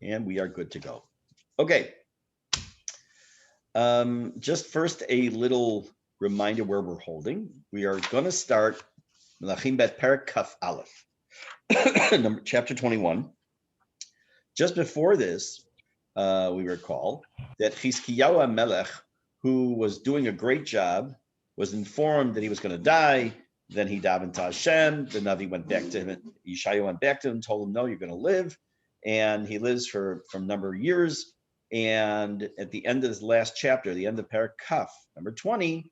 And we are good to go. Okay. Just first, a little reminder where we're holding. We are going to start Melachim Bet Perek Kaf Aleph, chapter 21. Just before this, we recall that Chizkiyahu Melech, who was doing a great job, was informed that he was going to die. Then he davened to Hashem. The Navi went back to him. Yeshayahu went back to him and told him, no, you're going to live. And he lives for a number of years. And at the end of this last chapter, the end of Perek Kaf, number 20,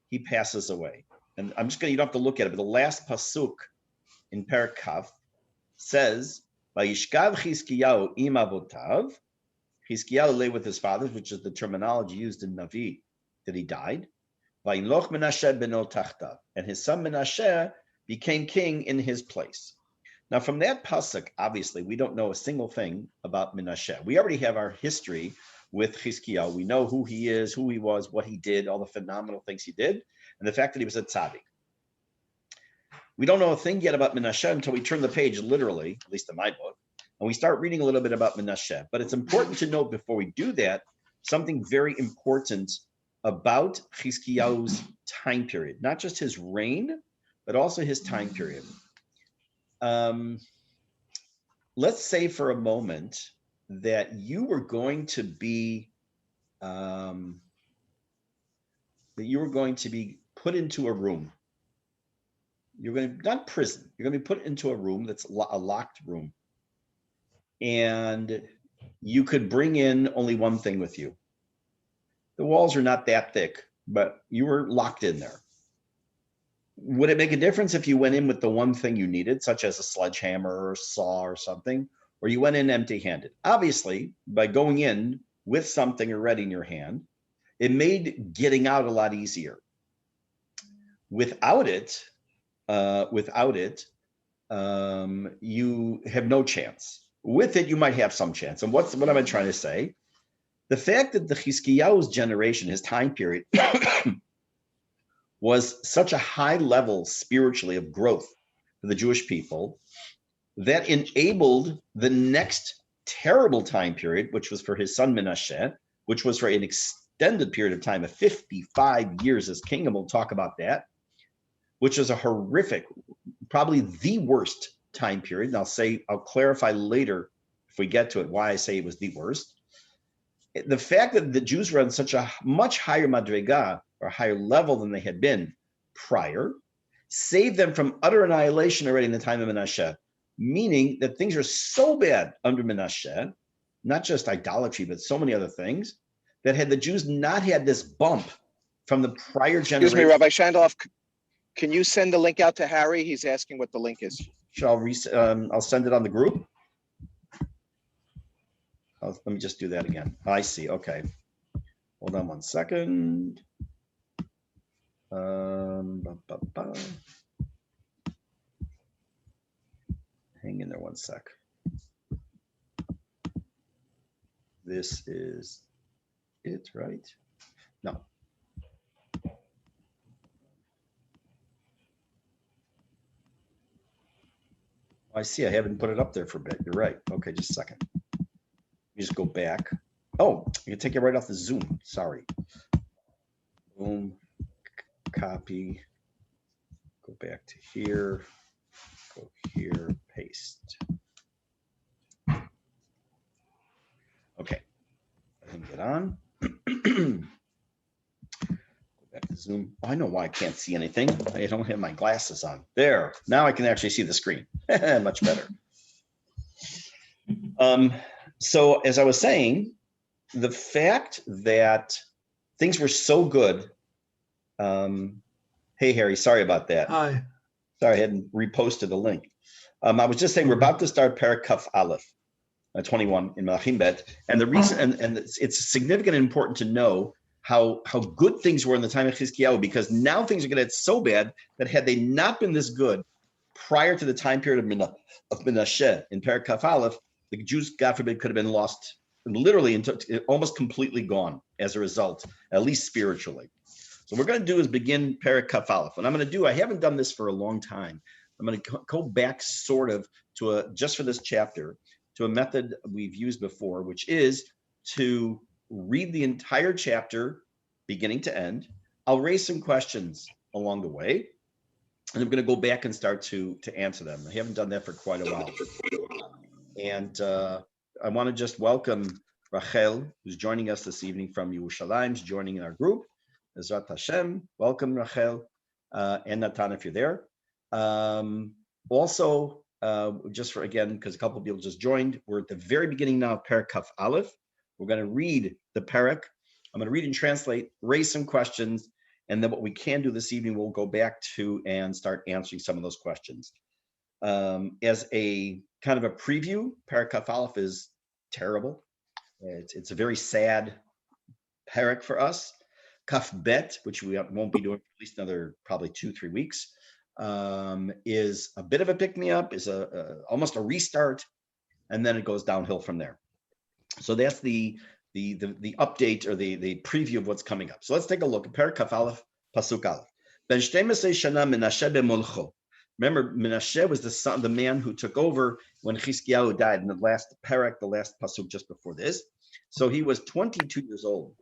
he passes away. And I'm just going to, you don't have to look at it, but the last pasuk in Perek Kaf says, Vayishkav Chizkiyahu im avotav. Chizkiyahu lay with his fathers, which is the terminology used in Navi, that he died. Vayimloch Menashe beno tachtav. And his son Menashe became king in his place. Now, from that pasuk, obviously, we don't know a single thing about Menashe. We already have our history with Chizkiyahu. We know who he is, who he was, what he did, all the phenomenal things he did, and the fact that he was a tzaddik. We don't know a thing yet about Menashe until we turn the page, literally, at least in my book, and we start reading a little bit about Menashe. But it's important to note before we do that, something very important about Chizkiyahu's time period, not just his reign, but also his time period. Let's say for a moment that you were going to be put into a room. You're going to, not prison, you're going to be put into a room that's a locked room. And you could bring in only one thing with you. The walls are not that thick, but you were locked in there. Would it make a difference if you went in with the one thing you needed, such as a sledgehammer or a saw or something, or you went in empty-handed? Obviously, by going in with something already in your hand, it made getting out a lot easier. Without it, you have no chance. With it, you might have some chance. And what am I trying to say? The fact that the Chizkiyahu's generation, his time period, was such a high level spiritually of growth for the Jewish people that enabled the next terrible time period, which was for his son Menashe, which was for an extended period of time of 55 years as king, and we'll talk about that, which was a horrific, probably the worst time period. And I'll clarify later if we get to it why I say it was the worst. The fact that the Jews were on such a much higher madrega, or higher level than they had been prior, saved them from utter annihilation already in the time of Menashe, meaning that things are so bad under Menashe, not just idolatry, but so many other things, that had the Jews not had this bump from the prior generation. Excuse me, Rabbi Shandloff, can you send the link out to Harry? He's asking what the link is. I'll send it on the group. Let me just do that again. I see, okay. Hold on one second. Hang in there one sec. This is it, right? No. I see, I haven't put it up there for a bit. You're right. Okay, just a second. You just go back. Oh, you can take it right off the Zoom. Sorry. Boom. Copy. Go back to here. Go here. Paste. Okay. I can get on. Go back to Zoom. Oh, I know why I can't see anything. I don't have my glasses on. There. Now I can actually see the screen. Much better. So as I was saying, the fact that things were so good. Hey, Harry, sorry about that. Hi. Sorry, I hadn't reposted the link. I was just saying we're about to start Perek Kaf Aleph, 21 in Melachim Bet, and the reason, and it's significant and important to know how good things were in the time of Chizkiyahu, because now things are going to get so bad that had they not been this good prior to the time period of Menashe in Perek Kaf Aleph, the Jews, God forbid, could have been lost literally almost completely gone as a result, at least spiritually. So what we're going to do is begin Perek Kaf Aleph. What I'm going to do, I haven't done this for a long time. I'm going to go back sort of to just for this chapter, to a method we've used before, which is to read the entire chapter beginning to end. I'll raise some questions along the way, and I'm going to go back and start to answer them. I haven't done that for quite a while. And I want to just welcome Rachel, who's joining us this evening from Yerushalayim, joining in our group. Ezrat Hashem, welcome Rachel, and Natan if you're there. Also, just for again, because a couple of people just joined, we're at the very beginning now of Perek Kaf Aleph. We're going to read the Perek. I'm going to read and translate, raise some questions, and then what we can do this evening, we'll go back to and start answering some of those questions. As a kind of a preview, Perek Kaf Aleph is terrible. It's a very sad Perek for us. Kaf Bet, which we won't be doing for at least another probably 2-3 weeks, is a bit of a pick-me-up, is almost a restart, and then it goes downhill from there. So that's the update or the preview of what's coming up. So let's take a look at Perek Kaf Aleph, Pasuk Aleph. Ben 12 shana Menashe b'molcho. Remember, Menashe was the man who took over when Chizkiyahu died in the last Perek, the last Pasuk just before this. So he was 22 years old.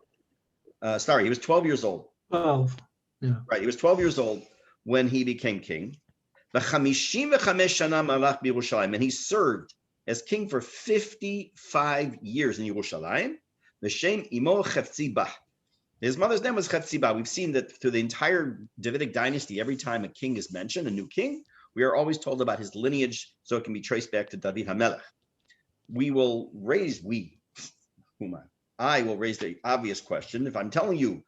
He was 12 years old. 12. Yeah. Right, he was 12 years old when he became king. And he served as king for 55 years in Yerushalayim. His mother's name was Chetzibah. We've seen that through the entire Davidic dynasty, every time a king is mentioned, a new king, we are always told about his lineage so it can be traced back to David HaMelech. I will raise the obvious question. If I'm telling you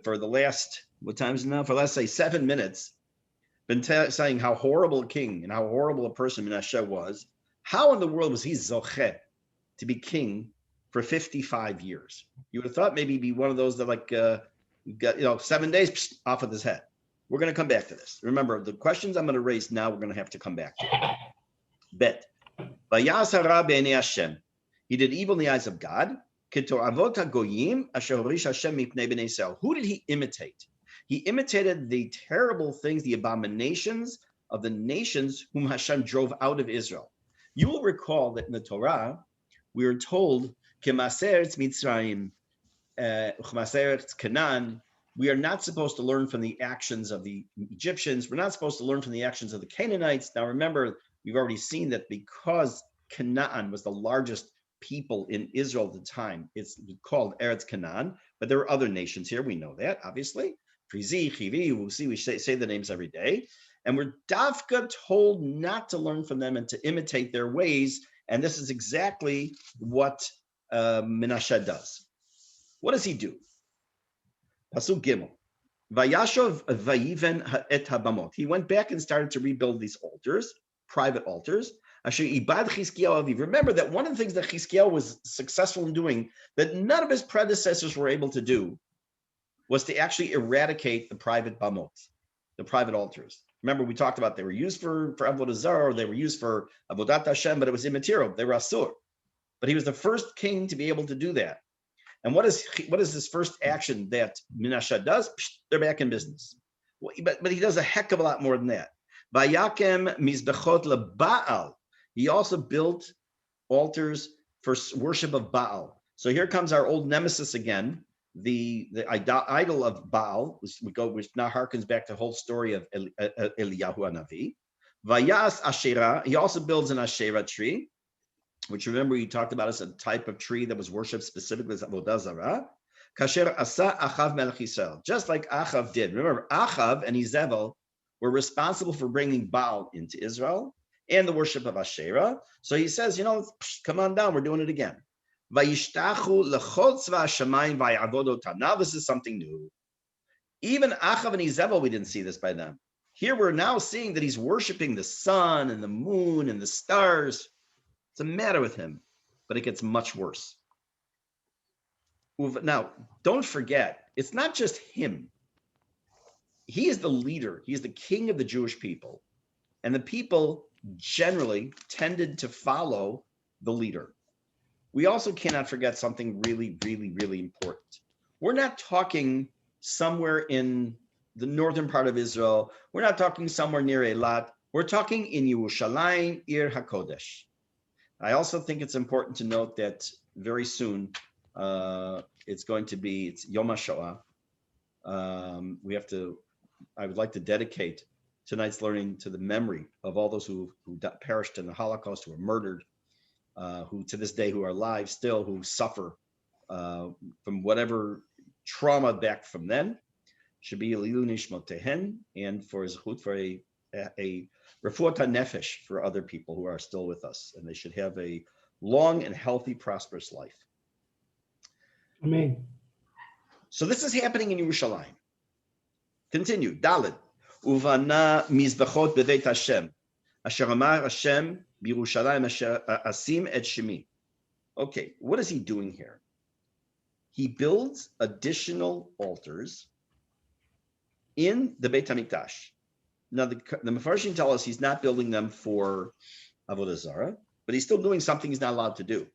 for the last, what time is it now? For let's say 7 minutes, been saying how horrible a king and how horrible a person Menashe was, how in the world was he zocheh to be king for 55 years? You would have thought maybe he'd be one of those that got 7 days off with his head. We're going to come back to this. Remember, the questions I'm going to raise now, we're going to have to come back to. Bet. He did evil in the eyes of God. Who did he imitate? He imitated the terrible things, the abominations of the nations whom Hashem drove out of Israel. You will recall that in the Torah, we are told, Mitzrayim, Canaan, we are not supposed to learn from the actions of the Egyptians. We're not supposed to learn from the actions of the Canaanites. Now remember, we've already seen that because Canaan was the largest people in Israel at the time, it's called Eretz Canaan, but there are other nations here. We know that, obviously. Frizi, Chivi, we'll see, we say the names every day. And we're dafka told not to learn from them and to imitate their ways. And this is exactly what Menashe does. What does he do? Pasuk Gimel. Vayashov vayiven et habamot. He went back and started to rebuild these altars, private altars. Remember that one of the things that Chizkiyahu was successful in doing that none of his predecessors were able to do was to actually eradicate the private bamot, the private altars. Remember, we talked about they were used for Avodah Zarah, or they were used for Avodat Hashem, but it was immaterial. They were asur. But he was the first king to be able to do that. And what is this first action that Menashe does? They're back in business. But he does a heck of a lot more than that. Vayakem mizbechot leBaal. He also built altars for worship of Baal. So here comes our old nemesis again, the idol of Baal, which now harkens back to the whole story of Eliyahu Navi. Vayas Asherah. He also builds an Asherah tree, which remember we talked about as a type of tree that was worshipped specifically as Avodah Zarah. Kasher asa Achav melech Yisrael, just like Achav did. Remember, Achav and Izebel were responsible for bringing Baal into Israel and the worship of Asherah. So he says, come on down, we're doing it again. Now this is something new. Even Achav and Izebel, we didn't see this by them. Here we're now seeing that he's worshiping the sun and the moon and the stars. What's the matter with him? But it gets much worse. Now, don't forget, it's not just him. He is the leader. He is the king of the Jewish people. And the people generally tended to follow the leader. We also cannot forget something really, really, really important. We're not talking somewhere in the northern part of Israel. We're not talking somewhere near Eilat. We're talking in Yerushalayim, Ir HaKodesh. I also think it's important to note that very soon it's Yom HaShoah. I would like to dedicate tonight's learning to the memory of all those who perished in the Holocaust, who were murdered, who to this day who are alive still, who suffer from whatever trauma back from then. Should be Elilu Nishmotehen, and for Zechut, for a refuat nefesh for other people who are still with us, and they should have a long and healthy, prosperous life. Amen. So this is happening in Yerushalayim. Continue. Dalet. Uvana mizbachot beveit Hashem. Asher amar Hashem b'Yerushalayim asher asim et shemi. Okay, what is he doing here? He builds additional altars in the Beit HaMikdash. Now, the Mefarshim tell us he's not building them for Avodah Zarah, but he's still doing something he's not allowed to do.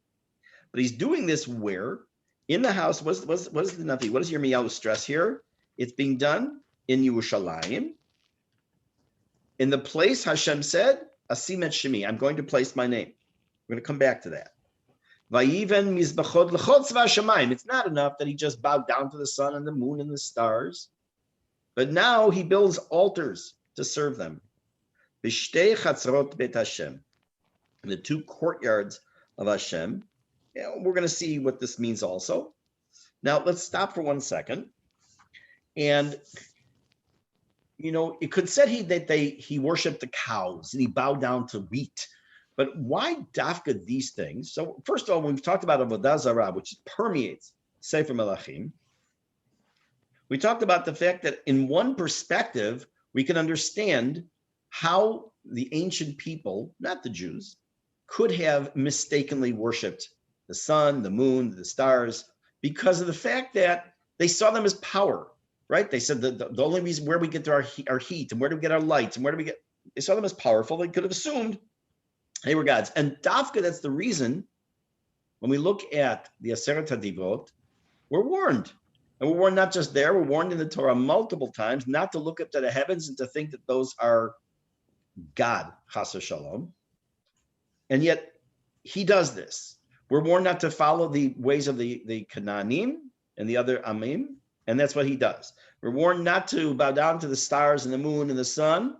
But he's doing this where? In the house, what is the Navi? What does Yirmiyahu stress here? It's being done in Yerushalayim. In the place Hashem said, Asim et Shemi, I'm going to place my name. We're going to come back to that. Vayiven mizbachot l'chol tzva shamayim. It's not enough that he just bowed down to the sun and the moon and the stars, but now he builds altars to serve them. B'shtei chatzrot bet Hashem, in the two courtyards of Hashem. We're going to see what this means also. Now let's stop for 1 second. And it could say that he worshipped the cows and he bowed down to wheat. But why dafka these things? So first of all, we've talked about Avodah Zarah, which permeates Sefer Melachim. We talked about the fact that in one perspective, we can understand how the ancient people, not the Jews, could have mistakenly worshipped the sun, the moon, the stars, because of the fact that they saw them as power, right? They said that the only reason where we get our heat and where do we get our lights and they saw them as powerful. They could have assumed they were gods. And dafka, that's the reason when we look at the Aseret HaDivrot, we're warned. And we're warned not just there, we're warned in the Torah multiple times not to look up to the heavens and to think that those are God, chas v'shalom. And yet he does this. We're warned not to follow the ways of the Canaanim and the other Amim, and that's what he does. We're warned not to bow down to the stars and the moon and the sun,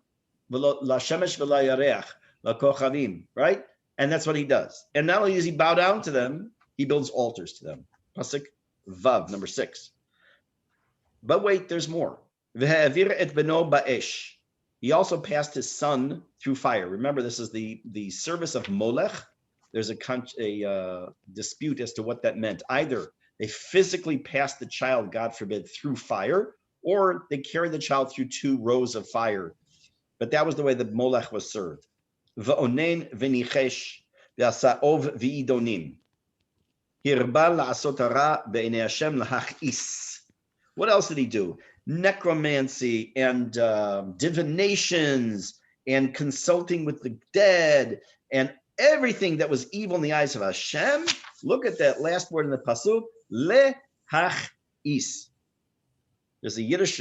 la shemesh v'la yareach, la kochavim, right? And that's what he does. And not only does he bow down to them, he builds altars to them. Pasuk Vav, number 6. But wait, there's more. V'ha'avir et beno ba'esh. He also passed his son through fire. Remember, this is the service of Molech. There's a dispute as to what that meant. Either they physically passed the child, God forbid, through fire, or they carried the child through 2 rows of fire. But that was the way that Molech was served. V'onen v'nichesh v'asa ov v'idonim. Hirba la'asot hara be'enei Hashem lahach'is. What else did he do? Necromancy and divinations and consulting with the dead and everything that was evil in the eyes of Hashem. Look at that last word in the pasuk, lehachis. There's a Yiddish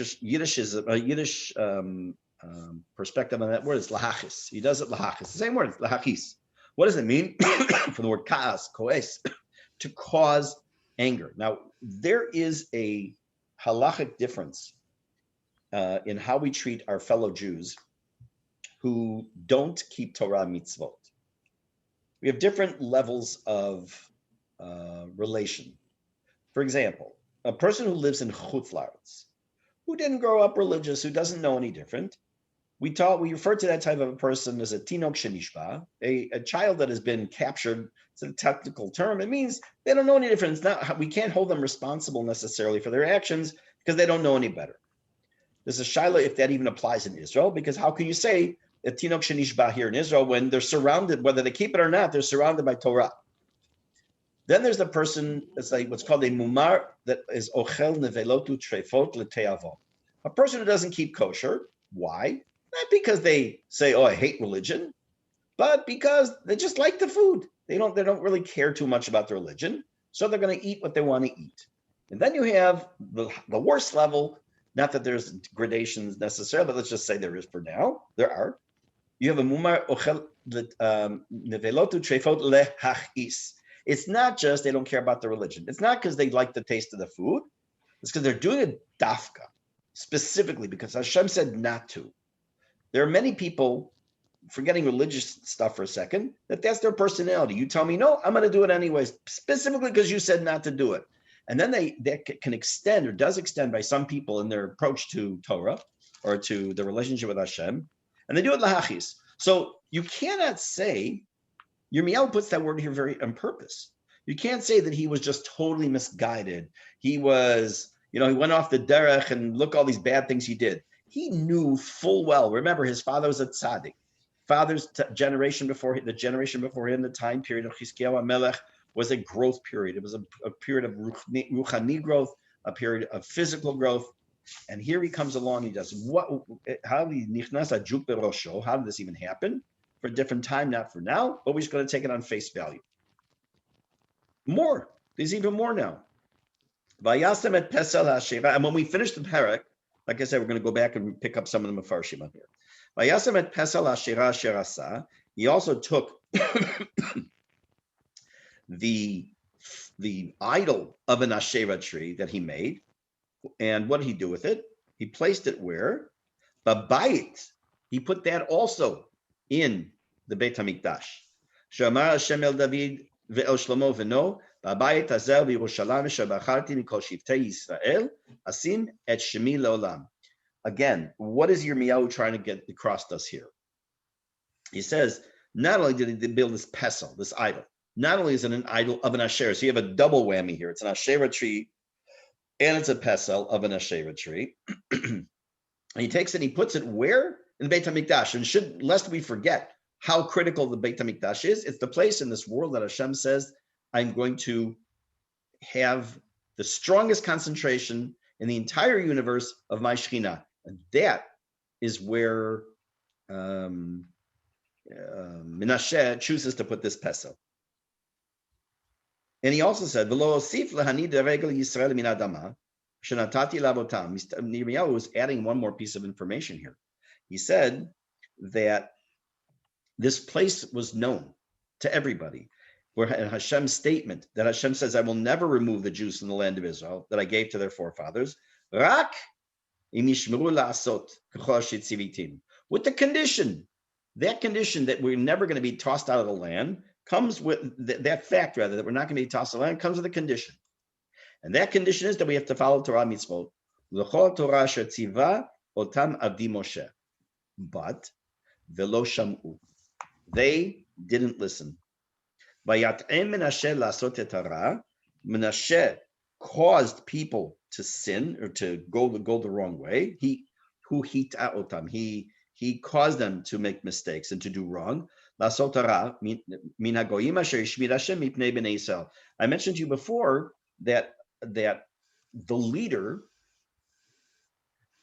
perspective on that word. It's lahachis. He does it lahachis. The same word, lahachis. What does it mean? From the word kaas, koes, to cause anger. Now, there is a halachic difference in how we treat our fellow Jews who don't keep Torah mitzvot. We have different levels of relation. For example, a person who lives in Chutz La'aretz, who didn't grow up religious, who doesn't know any different, we refer to that type of a person as a tinok shenishba, a child that has been captured. It's a technical term. It means they don't know any different. We can't hold them responsible necessarily for their actions because they don't know any better. There's a shaila if that even applies in Israel, because how can you say a tinok shenishba here in Israel when they're surrounded, whether they keep it or not, they're surrounded by Torah. Then there's the person that's like what's called a mumar, that is ochel nevelotu trefot leteavo. A person who doesn't keep kosher. Why? Not because they say, "Oh, I hate religion," but because they just like the food. They don't really care too much about the religion, so they're going to eat what they want to eat. And then you have the worst level. Not that there's gradations necessarily, but let's just say there is for now. There are. You have a mumar ochel nevelotu trefot lehachis. It's not just they don't care about the religion. It's not because they like the taste of the food. It's because they're doing it dafka, specifically because Hashem said not to. There are many people, forgetting religious stuff for a second, that's their personality. You tell me, no, I'm going to do it anyways, specifically because you said not to do it. And then that can extend or does extend by some people in their approach to Torah or to the relationship with Hashem. And they do it lahachis. So you cannot say, Yirmiyahu puts that word here very on purpose. You can't say that he was just totally misguided. He was, he went off the derech and look all these bad things he did. He knew full well. Remember, his father was a tzaddik. Father's generation before him, the time period of Chizkiyahu HaMelech was a growth period. It was a period of ruchani growth, a period of physical growth. And here he comes along. He does how did this even happen? For a different time, not for now, but we're just going to take it on face value. More. There's even more now. And when we finish the parak, like I said, we're going to go back and pick up some of the Mefarshim on here. He also took the idol of an Asherah tree that he made. And what did he do with it? He placed it where? Babayit. He put that also in the Beit HaMikdash. Shamar Hashem el David ve'el Shlomo v'no babayit hazel v'Yerushalayim shebacharti mikol shivtei Yisrael asim et shemi leolam. Again, what is Yirmiyahu trying to get across to us here? He says, not only did he build this pesel, this idol, not only is it an idol of an Asherah, so you have a double whammy here. It's an Asherah tree and it's a pesel of an Asherah tree. And he takes it and he puts it where? In the Beit HaMikdash. And lest we forget how critical the Beit HaMikdash is, it's the place in this world that Hashem says, I'm going to have the strongest concentration in the entire universe of my Shekhinah. And that is where Menashe chooses to put this pesel. And he also said, Yirmiyahu was adding one more piece of information here. He said that this place was known to everybody. Where Hashem's statement that Hashem says, I will never remove the Jews from the land of Israel that I gave to their forefathers. Rak with the condition, that condition that we're never going to be tossed out of the land comes with that fact, rather, that we're not going to be tossed out of the land, comes with a condition. And that condition is that we have to follow Torah mitzvot. But velo shamu, they didn't listen. Menashe caused people to sin or to go the wrong way. He caused them to make mistakes and to do wrong. I mentioned to you before that the leader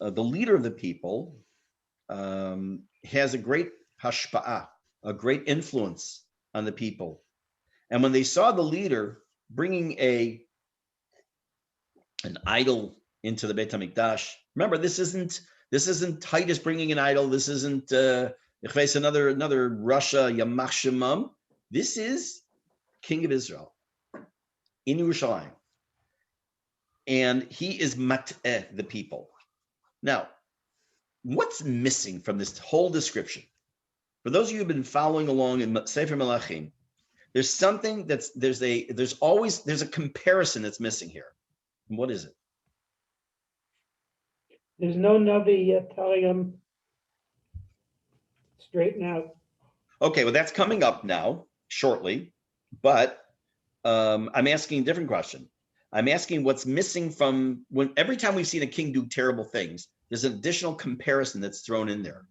of the people has a great hashpa'ah, a great influence on the people. And when they saw the leader bringing an idol into the Beit HaMikdash, remember, this isn't Titus bringing an idol. This isn't another Russia Yamach Shemam. This is King of Israel in Yerushalayim, and he is mat'eh the people. Now, what's missing from this whole description? For those of you who've been following along in Sefer Melachim, there's something there's a comparison that's missing here. And what is it? There's no Navi yet telling him straighten out. Okay, well, that's coming up now shortly, but I'm asking a different question. I'm asking what's missing from every time we've seen a king do terrible things, there's an additional comparison that's thrown in there.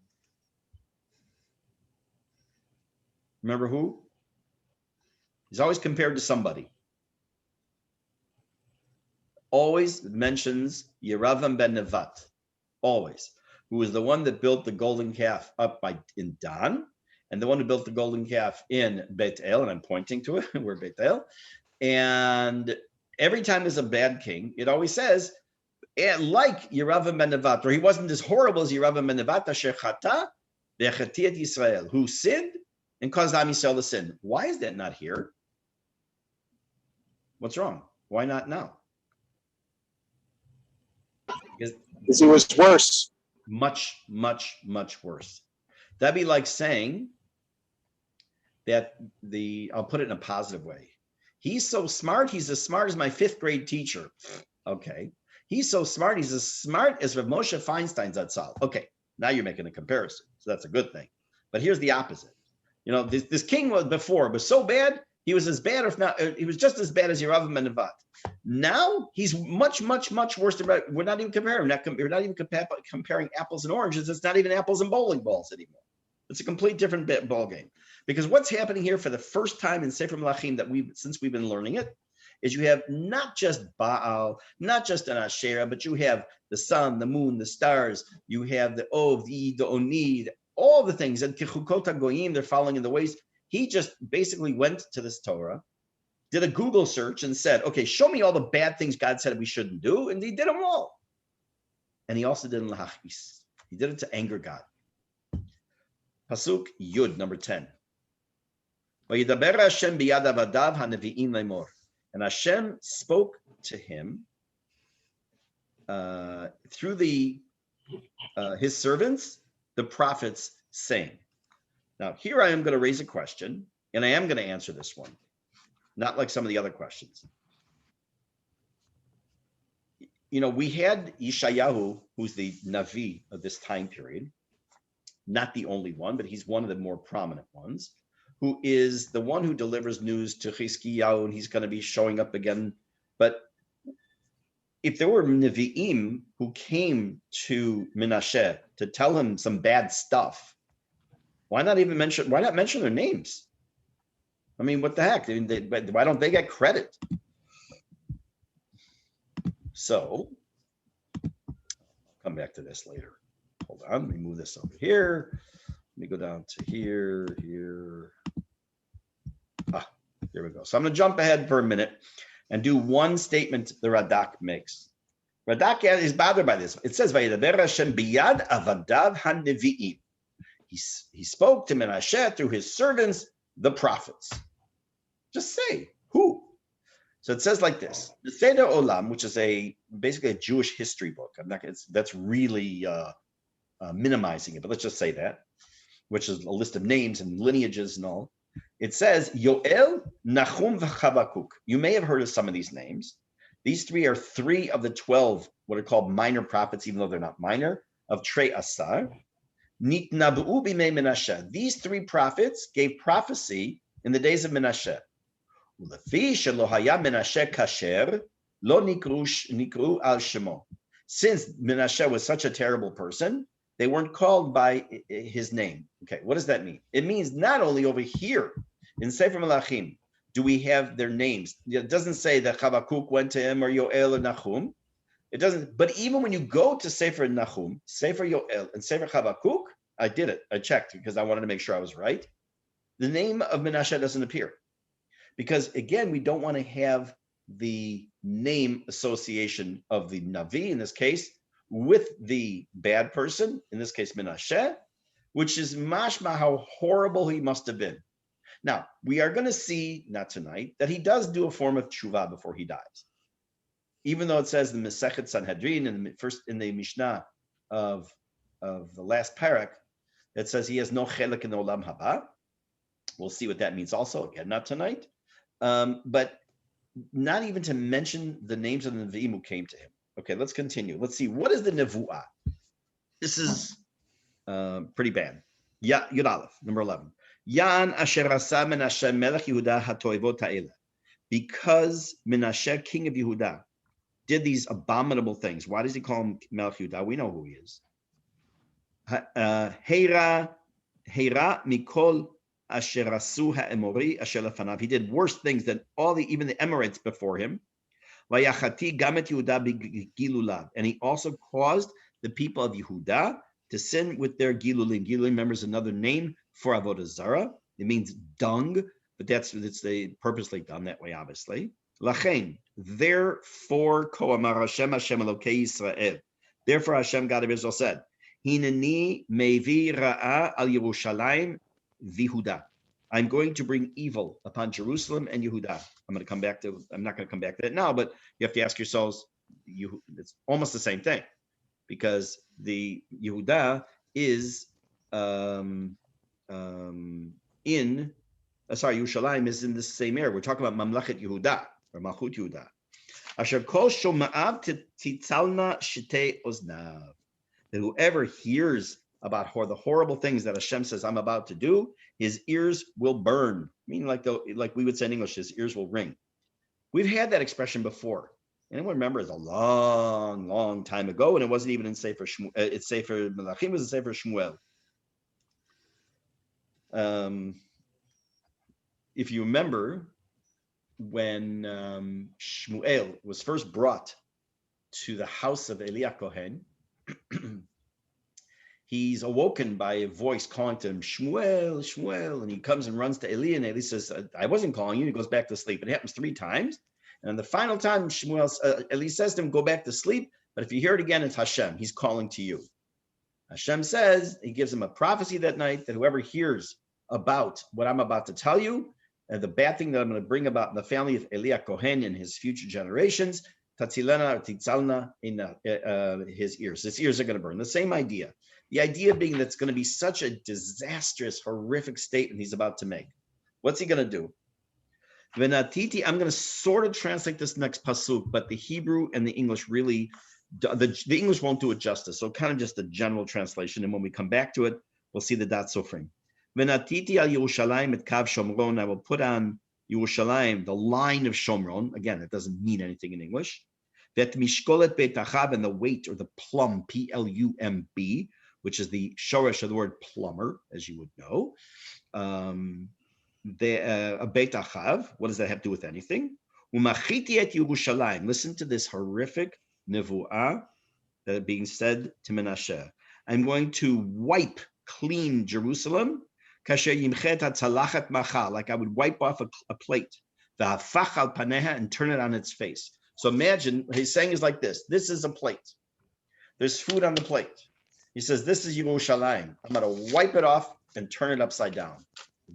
Remember who? He's always compared to somebody. Always mentions Yeravam ben Nevat, always, who was the one that built the golden calf up in Dan, and the one who built the golden calf in Beit El, and I'm pointing to it, we're Beit El. And every time there's a bad king, it always says, like Yeravam ben Nevat, or he wasn't as horrible as Yeravam ben Nevat, asher chata Ve'chatiyat Yisrael, who sinned and caused Am Yisrael to sin. Why is that not here? What's wrong? Why not now? Because it was worse. much, much, much worse. That'd be like saying that I'll put it in a positive way. He's so smart, he's as smart as my 5th grade teacher. Okay. He's so smart, he's as smart as Rav Moshe Feinstein's Zatzal. Okay, now you're making a comparison. So that's a good thing. But here's the opposite. This king was so bad, he was as bad, if not, he was just as bad as Yeravam and Nevat. Now he's much, much, much worse than, we're not even comparing. We're not even comparing apples and oranges. It's not even apples and bowling balls anymore. It's a complete different ball game. Because what's happening here for the first time in Sefer Melachim since we've been learning it, is you have not just Baal, not just an Asherah, but you have the sun, the moon, the stars. You have the Ov, the Oni, all the things. And Kichukot HaGoyim, they're following in the ways. He just basically went to this Torah, did a Google search and said, okay, show me all the bad things God said we shouldn't do. And he did them all. And he also did it in Lahachis. He did it to anger God. Pasuk Yud, number 10. Vayidaber Hashem biyad avadav hanevi'im lemor. And Hashem spoke to him through his servants, the prophets, saying. Now, here I am going to raise a question, and I am going to answer this one, not like some of the other questions. We had Yeshayahu, who's the Navi of this time period, not the only one, but he's one of the more prominent ones, who is the one who delivers news to Chizkiyahu, and he's going to be showing up again. But if there were Nevi'im who came to Menashe to tell him some bad stuff, why not mention their names? I mean, what the heck? Why don't they get credit? So, I'll come back to this later. Hold on, let me move this over here. Let me go down to here. There we go. So I'm going to jump ahead for a minute and do one statement the Radak makes. Radak is bothered by this. It says, "Vayidaber Hashem biyad avadav hanevi'im." He spoke to Menashe through his servants, the prophets. Just say who. So it says like this: the Seder Olam, which is basically a Jewish history book. That's really minimizing it, but let's just say that, which is a list of names and lineages and all. It says Yoel, Nachum, v'Chavakuk. You may have heard of some of these names. These three are 3 of the 12 what are called minor prophets, even though they're not minor, of Trei Asar. Nitnabu b'mei Menashe. These 3 prophets gave prophecy in the days of Menashe. Ulefi shelo haya Menashe kasher, lo nikru al shemo. Since Menashe was such a terrible person, they weren't called by his name. Okay, what does that mean? It means not only over here in Sefer Melachim do we have their names. It doesn't say that Chavakuk went to him or Yoel or Nachum. It doesn't. But even when you go to Sefer Nachum, Sefer Yoel, and Sefer Chavakuk, I did it. I checked because I wanted to make sure I was right. The name of Menashe doesn't appear because again, we don't want to have the name association of the Navi in this case with the bad person, in this case Menashe, which is mashma how horrible he must have been. Now, we are going to see, not tonight, that he does do a form of tshuva before he dies. Even though it says in the Masechet Sanhedrin, in the Mishnah of the last parak, it says he has no chelik in the olam haba. We'll see what that means also, again, not tonight. But not even to mention the names of the Nevi'im who came to him. Okay, let's continue. Let's see. What is the Nevu'ah? This is pretty bad. Yud Aleph, number 11. Yan asher asa Menashe melech Yehuda hatoivot ha'ela. Because Menashe, king of Yehuda, did these abominable things. Why does he call him melech Yehuda? We know who he is. Heira mikol asher asu ha'emori asher lefanav. He did worse things than even the Emirates before him. Vayachati gamet Yehuda b'gilulav. And he also caused the people of Yehuda to sin with their gilulim. Gilulim, remember, is another name for avodah zarah. It means dung, but it's purposely done that way, obviously. Lachen, therefore, ko amar Hashem Hashem Elokei Yisrael. Therefore, Hashem, God of Israel, said, Hineni mevi ra'a al Yerushalayim v'Yehuda. I'm going to bring evil upon Jerusalem and Yehuda. I'm not going to come back to that now, but you have to ask yourselves, it's almost the same thing, because the Yehuda is Yerushalayim is in the same area. We're talking about Mamlachet Yehuda, or Malchut Yehuda. Asher kol shoma'av titzalna shitei oznav. That whoever hears about the horrible things that Hashem says I'm about to do, his ears will burn. Meaning, like we would say in English, his ears will ring. We've had that expression before. Anyone remember? It's a long, long time ago, and it wasn't even in Sefer Shmuel. It's Sefer Melachim, was in Sefer Shmuel. If you remember, when Shmuel was first brought to the house of Eli Kohen, he's awoken by a voice calling to him, Shmuel, Shmuel, and he comes and runs to Eli, and Eli says, I wasn't calling you. He goes back to sleep. It happens 3 times, and the final time, Eli says to him, go back to sleep, but if you hear it again, it's Hashem. He's calling to you. Hashem says, he gives him a prophecy that night that whoever hears about what I'm about to tell you, and the bad thing that I'm going to bring about in the family of Eli Kohen and his future generations, tatzilena or titzalna, in his ears. His ears are going to burn. The same idea. The idea being that it's going to be such a disastrous, horrific statement he's about to make. What's he going to do? Venatiti, I'm going to sort of translate this next pasuk, but the Hebrew and the English really, the English won't do it justice. So kind of just a general translation. And when we come back to it, we'll see the dat sofrim. Venatiti al Yerushalayim et kav Shomron. I will put on Yerushalayim, the line of Shomron. Again, it doesn't mean anything in English. Vet mishkolet beit achav, and the weight or the plumb, P-L-U-M-B, which is the shoresh of the word plumber, as you would know. A beit achav, what does that have to do with anything? Umachiti et Yerushalayim. Listen to this horrific nevuah that is being said to Menashe. I'm going to wipe clean Jerusalem, like I would wipe off a plate, and turn it on its face. So imagine what he's saying is like this. This is a plate. There's food on the plate. He says, this is Yerushalayim. I'm going to wipe it off and turn it upside down.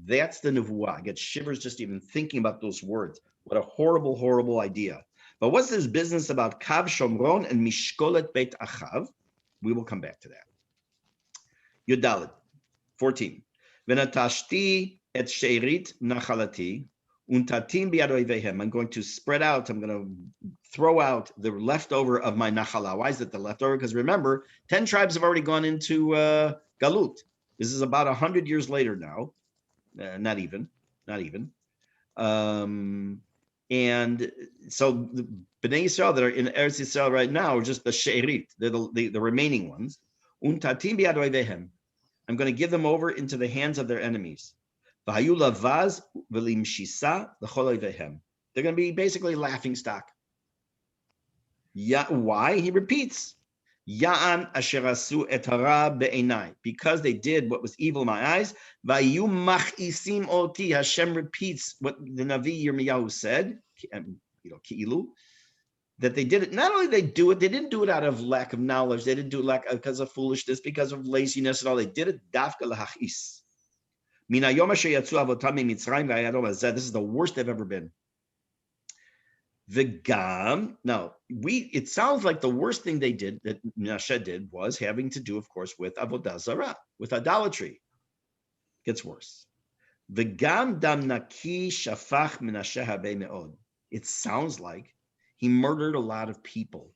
That's the nevuah. I get shivers just even thinking about those words. What a horrible, horrible idea. But what's this business about Kav Shomron and Mishkolet Beit Achav? We will come back to that. Yudalit, 14. Venatashti et sheirit nachalati untatim biad oivehem. I'm going to spread out. I'm going to throw out the leftover of my nachala. Why is it the leftover? Because remember, 10 tribes have already gone into Galut. This is about 100 years later now. Not even. And so the Bnei Yisrael that are in Eretz Yisrael right now are just the sheirit. They're the remaining ones. Untatim biad oivehem. I'm going to give them over into the hands of their enemies. They're going to be basically laughing stock. Why? He repeats. Because they did what was evil in my eyes. Hashem repeats what the Navi Yirmiyahu said, that they did it. Not only they didn't do it out of lack of knowledge. They didn't do it because of foolishness, because of laziness and all. They did it dafka lahachis. This is the worst they've ever been. Now, it sounds like the worst thing they did, that Menashe did, was having to do, of course, with avodah zarah, with idolatry. Gets worse. V'gam dam naki shafach Menashe habe me'od. It sounds like he murdered a lot of people.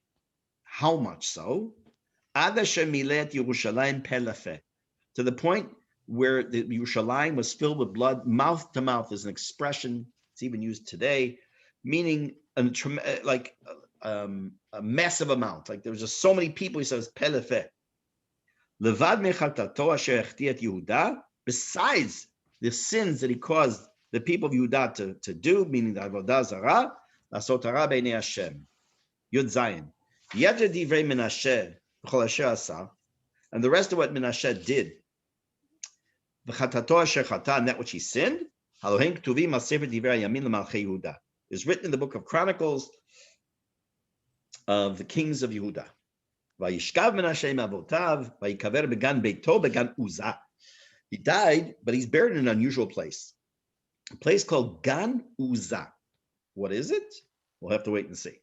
How much so? Ad asher milet Yerushalayim pe lefe. To the point where the Yerushalayim was filled with blood. Mouth to mouth is an expression, it's even used today, meaning a massive amount. Like there was just so many people, he says, pe lefe. Levad mechaltato asher echtiet Yehuda, besides the sins that he caused the people of Yehuda to do, meaning the avodah zarah, Lasot hara b'nei Hashem. Yud Zayin. Yetzer divrei Menashe v'chol asher asa, and the rest of what Menashe did, v'chatato asher chata, and that which he sinned, halohen ktuvim al sefer divrei yamin l'malchei Yehuda, is written in the book of Chronicles of the kings of Yehuda. Vayishkav Menashe ma'avotav, vayikaver began beito began Uzzah. He died, but he's buried in an unusual place. A place called Gan Uzzah. What is it? We'll have to wait and see.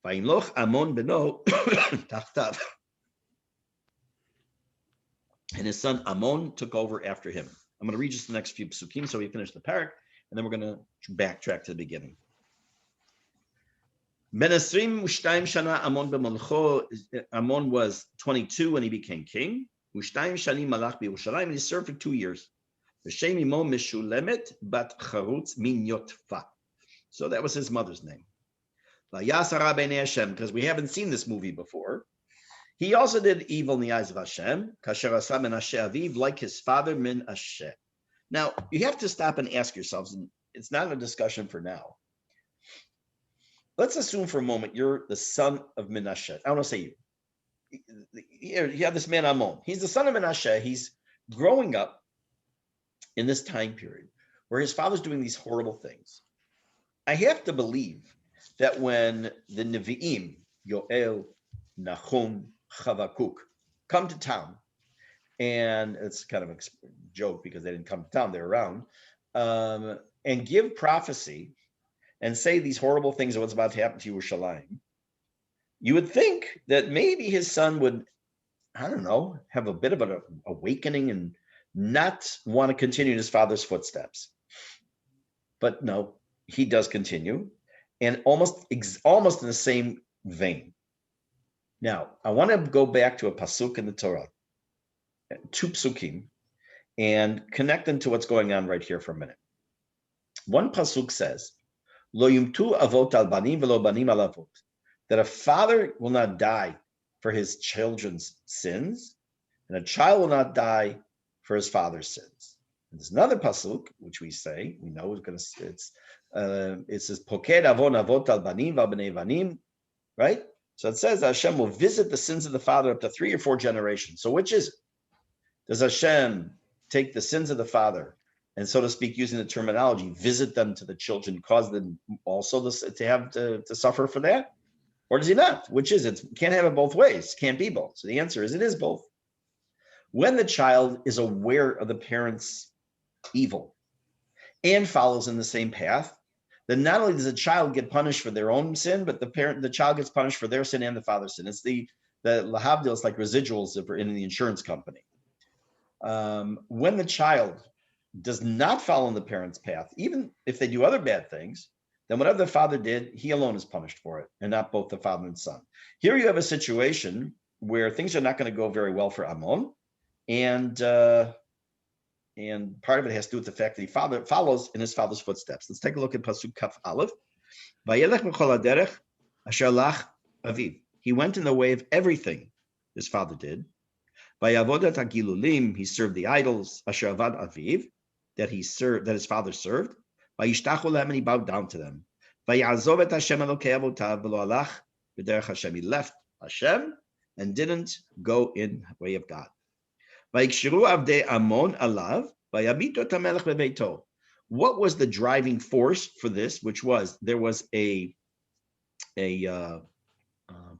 Vayimloch Amon beno tachtav. And his son Amon took over after him. I'm going to read just the next few psukim so we finish the parak, and then we're going to backtrack to the beginning. Ben Esrim Ushtaim Shana Amon b'Malcho. Amon was 22 when he became king. Ushtaim Shani Malach b'Yerushalayim, and he served for 2 years. V'Shem imo Meshulemet bat Charutz min Yotfa. So that was his mother's name. Vayasara b'nei Hashem, because we haven't seen this movie before. He also did evil in the eyes of Hashem, kasher asa Menashe aviv, like his father Menashe. Now, you have to stop and ask yourselves, and it's not a discussion for now. Let's assume for a moment you're the son of Menashe. I want to say you. You have this man Amon. He's the son of Menashe. He's growing up in this time period where his father's doing these horrible things. I have to believe that when the Nevi'im, Yoel, Nahum, Chavakuk, come to town, and it's kind of a joke because they didn't come to town, they're around, and give prophecy and say these horrible things of what's about to happen to Yerushalayim, you would think that maybe his son would, I don't know, have a bit of an awakening and not want to continue in his father's footsteps. But no, he does continue, and almost in the same vein. Now, I want to go back to a pasuk in the Torah, 2 psukim, and connect them to what's going on right here for a minute. One pasuk says, Lo yumtu avot al banim velo banim al avot, that a father will not die for his children's sins, and a child will not die for his father's sins. And there's another pasuk which we know it says poked avon avot al banim val bnei banim, right? So it says that Hashem will visit the sins of the father up to 3 or 4 generations. So which is it? Does Hashem take the sins of the father and, so to speak, using the terminology, visit them to the children, cause them also to suffer for that? Or does he not? Which is it? Can't have it both ways. Can't be both. So the answer is it is both. When the child is aware of the parent's evil and follows in the same path, then not only does the child get punished for their own sin, but the child gets punished for their sin and the father's sin. It's the lahavdil, it's like residuals in the insurance company. When the child does not follow in the parent's path, even if they do other bad things, then whatever the father did, he alone is punished for it, and not both the father and son. Here you have a situation where things are not going to go very well for Amon, and part of it has to do with the fact that he follows in his father's footsteps. Let's take a look at Pasuk Kaf Aleph. Vayelech b'chol haderech asher lach aviv. He went in the way of everything his father did. Vayavodat hagilulim, he served the idols. Asher avad aviv, that his father served. Vayishtachu lehem, and he bowed down to them. Vayazov et Hashem elokei avotav v'lo alach b'derech Hashem. He left Hashem and didn't go in the way of God. What was the driving force for this? Which was, there was a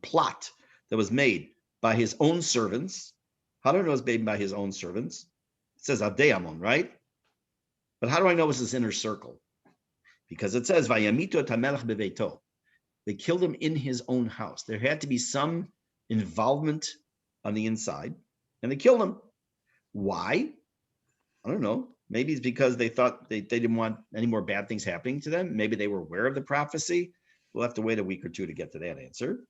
plot that was made by his own servants. How do I know it was made by his own servants? It says Avdei Amon, right? But how do I know it was his inner circle? Because it says Vayamito et hamelech beveito. They killed him in his own house. There had to be some involvement on the inside, and they killed him. Why? I don't know. Maybe it's because they thought they didn't want any more bad things happening to them. Maybe they were aware of the prophecy. We'll have to wait a week or 2 to get to that answer.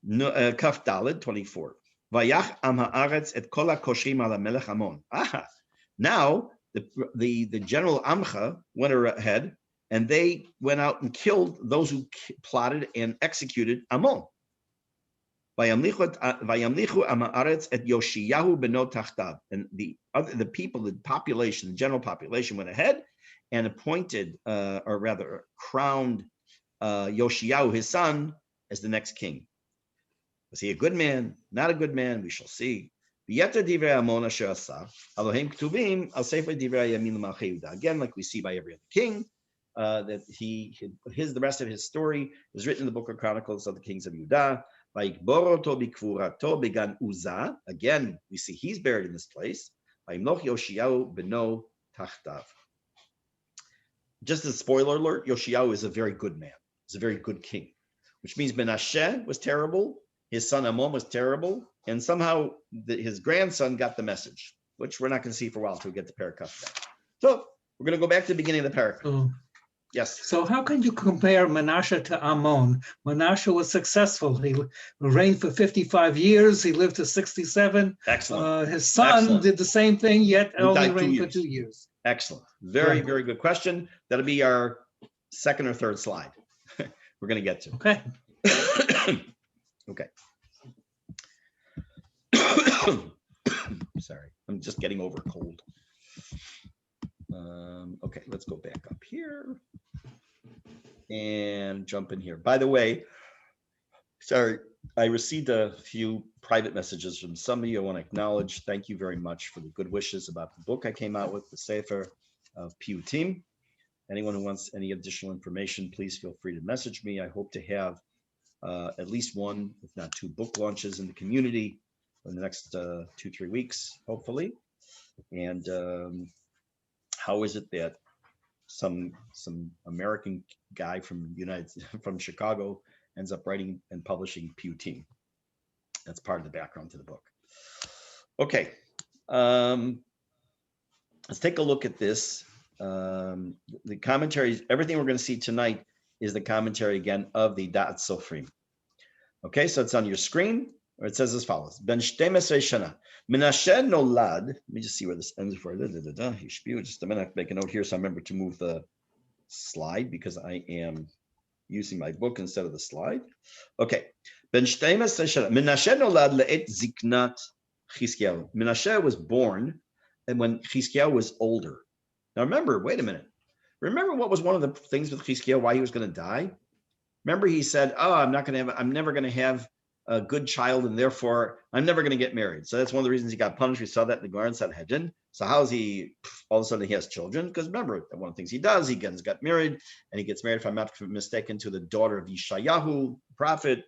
Kaf Daled 24. Vayach am haaretz et kol hakoshrim ala melech Amon. Now the general Amcha went ahead and they went out and killed those who plotted and executed Amon. Vayamlichu am haaretz et Yoshiyahu beno tachtav. And the people, the population, the general population went ahead and appointed, or rather crowned Yoshiyahu, his son, as the next king. Was he a good man? Not a good man? We shall see. Again, like we see by every other king, that the rest of his story is written in the book of Chronicles of the kings of Judah. Vayikbor oto bikvurato began Uzzah. Again, we see he's buried in this place. Vayimloch Yoshiyahu beno tachtav. Just as a spoiler alert, Yoshiyahu is a very good man. He's a very good king, which means Menashe was terrible, his son Amon was terrible, and somehow his grandson got the message, which we're not going to see for a while until we get to Parakaf back. So we're going to go back to the beginning of the Parakaf. So, Yes. so how can you compare Menashe to Ammon? Menashe was successful. He reigned for 55 years. He lived to 67. Excellent. His son Excellent. did the same thing, yet He only died 2 reigned for years. 2 years. Excellent. Very, Right. very good question. That'll be our second or third slide. We're going to get to. Okay. Okay. Sorry, I'm just getting over a cold. Okay, let's go back up here and jump in here. By the way, sorry, I received a few private messages from some of you. I want to acknowledge, thank you very much for the good wishes about the book I came out with, the Sefer of Piyutim. Anyone who wants any additional information, please feel free to message me. I hope to have at least one, if not two, book launches in the community in the next 2-3 weeks, hopefully. And how is it that some American guy from from Chicago ends up writing and publishing Piyutim? That's part of the background to the book. Okay, let's take a look at this. The commentaries, everything we're going to see tonight is the commentary again of the Da'at Sofrim. Okay, so it's on your screen, or it says as follows: Ben 12 shana, Menashe nolad. Let me just see where this ends for. Just a minute, make a note here so I remember to move the slide because I am using my book instead of the slide. Okay, Ben 12 shana, Menashe nolad le'et ziknat Chizkiyahu. Menashe was born and when Chizkiyahu was older. Now remember, wait a minute. Remember what was one of the things with Chizkiyahu, why he was going to die? Remember he said, oh, I'm never going to have a good child, and therefore I'm never going to get married. So that's one of the reasons he got punished. We saw that in the Gemara in Sanhedrin. So how is he, all of a sudden he has children? Because remember, one of the things he does, he got married, and he gets married, if I'm not mistaken, to the daughter of Yeshayahu, prophet.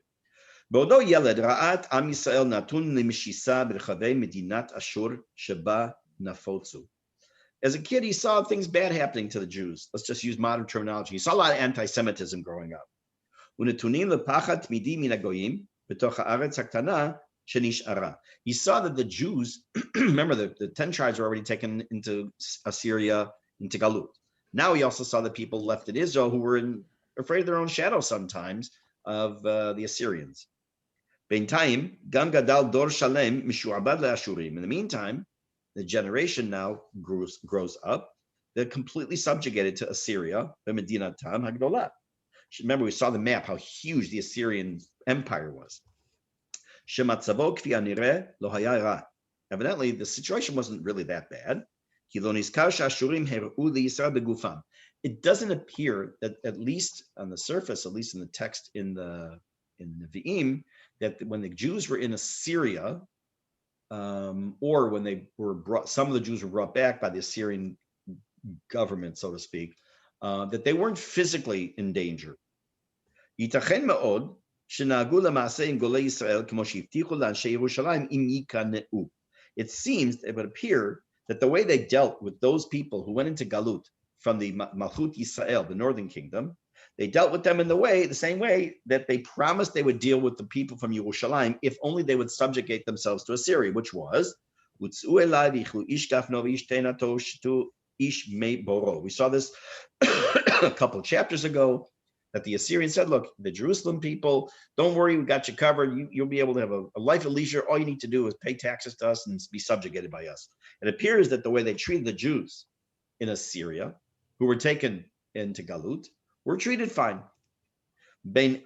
Bodo Yeled, Ra'at Am Yisrael Natun Limishisa B'Rechavei Medinat Ashur Sheba Nafotzu. As a kid, he saw things bad happening to the Jews. Let's just use modern terminology. He saw a lot of anti-Semitism growing up. He saw that the Jews, remember the 10 tribes were already taken into Assyria, into Galut. Now he also saw the people left in Israel who were afraid of their own shadow sometimes of the Assyrians. In the meantime, the generation now grows up. They're completely subjugated to Assyria. Remember, we saw the map, how huge the Assyrian Empire was. Evidently, the situation wasn't really that bad. It doesn't appear that, at least on the surface, at least in the text in the Nevi'im, that when the Jews were in Assyria, or when they were brought, some of the Jews were brought back by the Assyrian government, so to speak, that they weren't physically in danger. It seems, it would appear that the way they dealt with those people who went into Galut from the Malchut Yisrael, the northern kingdom, they dealt with them the same way that they promised they would deal with the people from Yerushalayim if only they would subjugate themselves to Assyria, which was, we saw this a couple of chapters ago, that the Assyrians said, look, the Jerusalem people, don't worry, we got you covered. You'll be able to have a life of leisure. All you need to do is pay taxes to us and be subjugated by us. It appears that the way they treated the Jews in Assyria, who were taken into Galut, were treated fine. There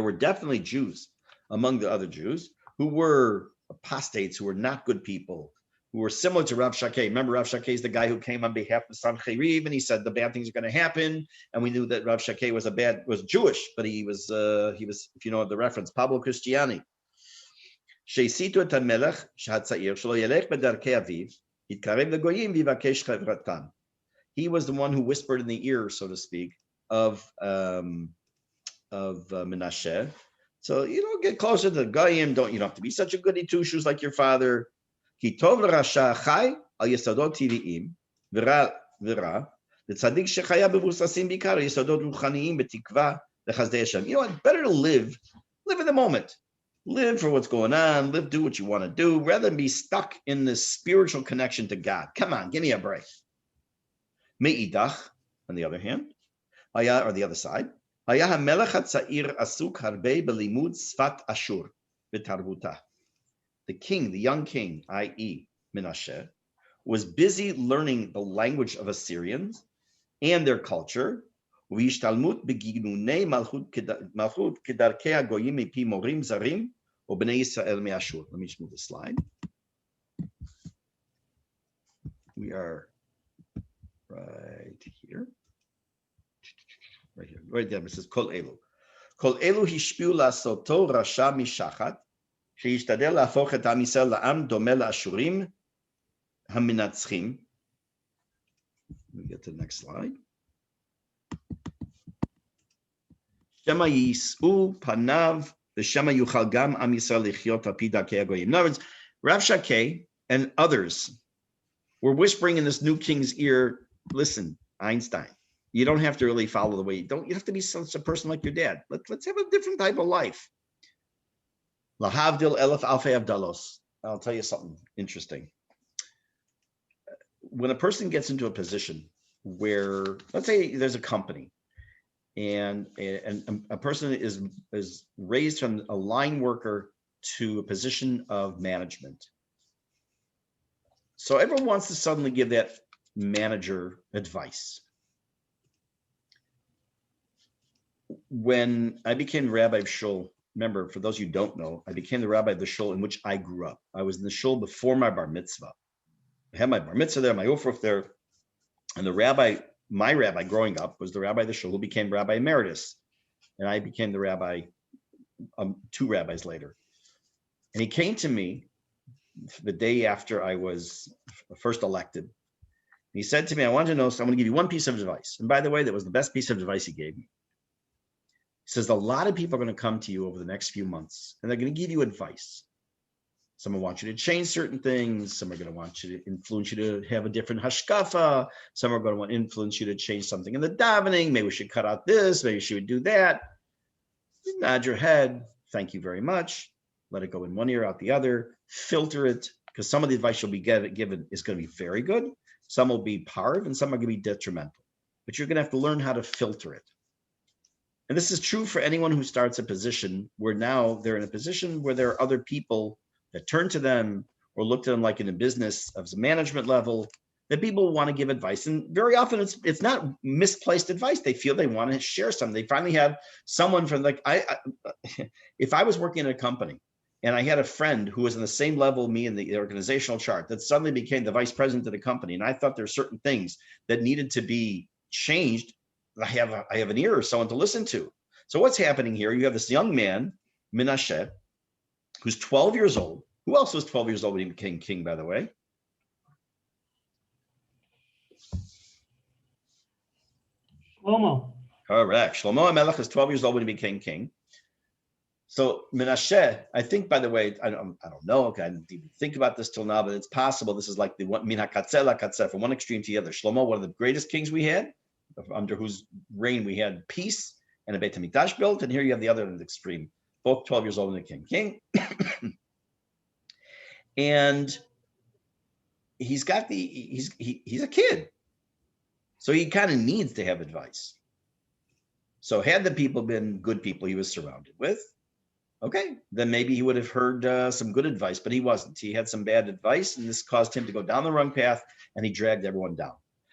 were definitely Jews among the other Jews who were apostates, who were not good people, who were similar to Rav Shakeh. Remember, Rav Shakeh is the guy who came on behalf of Sancheriv, and he said the bad things are going to happen. And we knew that Rav Shakeh was Jewish, but he was, if you know the reference, Pablo Cristiani. He was the one who whispered in the ear, so to speak, of Menashe. So get closer to the Goyim. You don't have to be such a goody two shoes like your father. Ki tov l'rasha chai al yesodot tivi'im v'ra l'tzadik shechaya bevusasim bikar yesodot ruchaniim betikva lechazdei Hashem. You know what? Better to live in the moment. Live for what's going on. Do what you want to do, rather than be stuck in this spiritual connection to God. Come on, give me a break. Me'idach, on the other hand, or the other side, היה המלך הצעיר עסוק הרבה בלימוד שפת אשור בתרבותה. The king, the young king, i.e. Menashe, was busy learning the language of Assyrians and their culture, והשתלמות בגינוני מלכות כדרכי הגויים מפי מורים זרים ובני ישראל מאשור. Let me just move the slide. We are right here. Right there, it says Kol Elu. Kol Elu hishpiu לעשותו רשע משחת, שישתדל להפוך את עם ישראל לעם דומה לאשורים המנצחים. Let me get to the next slide. שמא יישאו פניו ושמא יוכל גם עם ישראל לחיות על פי דרכי הגויים. In other words, Rav Shakeh and others were whispering in this new king's ear, listen, Einstein, you don't have to really follow the way you have to be such a person like your dad. Let's have a different type of life. Lahavdil elef alfei avdalos. I'll tell you something interesting. When a person gets into a position where, let's say there's a company and a person is raised from a line worker to a position of management. So everyone wants to suddenly give that manager advice. When I became the rabbi of shul, remember, for those of you who don't know, I became the rabbi of the shul in which I grew up. I was in the shul before my bar mitzvah. I had my bar mitzvah there, my ufruf there, and my rabbi growing up was the rabbi of the shul who became rabbi emeritus, and I became the rabbi 2 rabbis later. And he came to me the day after I was first elected. He said to me, I want to give you one piece of advice. And by the way, that was the best piece of advice he gave me. He says, a lot of people are going to come to you over the next few months, and they're going to give you advice. Some will want you to change certain things. Some are going to want you to influence you to have a different hashkafa. Some are going to want to influence you to change something in the davening. Maybe we should cut out this. Maybe we should do that. You nod your head. Thank you very much. Let it go in one ear, out the other. Filter it, because some of the advice you'll be given is going to be very good. Some will be parv, and some are going to be detrimental. But you're going to have to learn how to filter it. And this is true for anyone who starts a position where now they're in a position where there are other people that turn to them or look to them like in a business of the management level, that people want to give advice. And very often it's not misplaced advice. They feel they want to share something. They finally have someone from if I was working in a company and I had a friend who was on the same level me in the organizational chart that suddenly became the vice president of the company, and I thought there are certain things that needed to be changed, I have an ear or someone to listen to. So what's happening here? You have this young man, Menashe, who's 12 years old. Who else was 12 years old when he became king, by the way? Shlomo. Correct. Shlomo HaMelech is 12 years old when he became king. So Menashe, I think, by the way, I don't know. Okay, I didn't even think about this till now, but it's possible this is like the one min hakatzeh lakatzeh, from one extreme to the other. Shlomo, one of the greatest kings we had, under whose reign we had peace and a Beit HaMikdash built, and here you have the other end of the extreme, both 12 years old when they became king. And he's a kid, so he kind of needs to have advice. So had the people been good people he was surrounded with, okay, then maybe he would have heard some good advice, but he wasn't. He had some bad advice, and this caused him to go down the wrong path, and he dragged everyone down.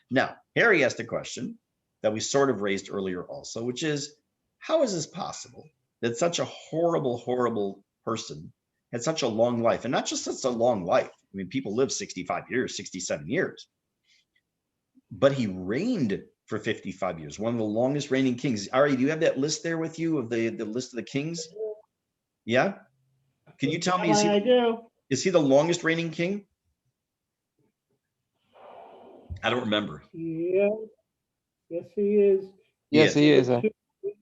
Now, Harry asked a question that we sort of raised earlier also, which is, how is this possible that such a horrible, horrible person had such a long life? And not just such a long life. I mean, people live 65 years, 67 years. But he reigned for 55 years, one of the longest reigning kings. Ari, do you have that list there with you of the list of the kings? Yeah? Can you tell me, is he the longest reigning king? I don't remember. Yeah. Yes, he is. Yes, he is.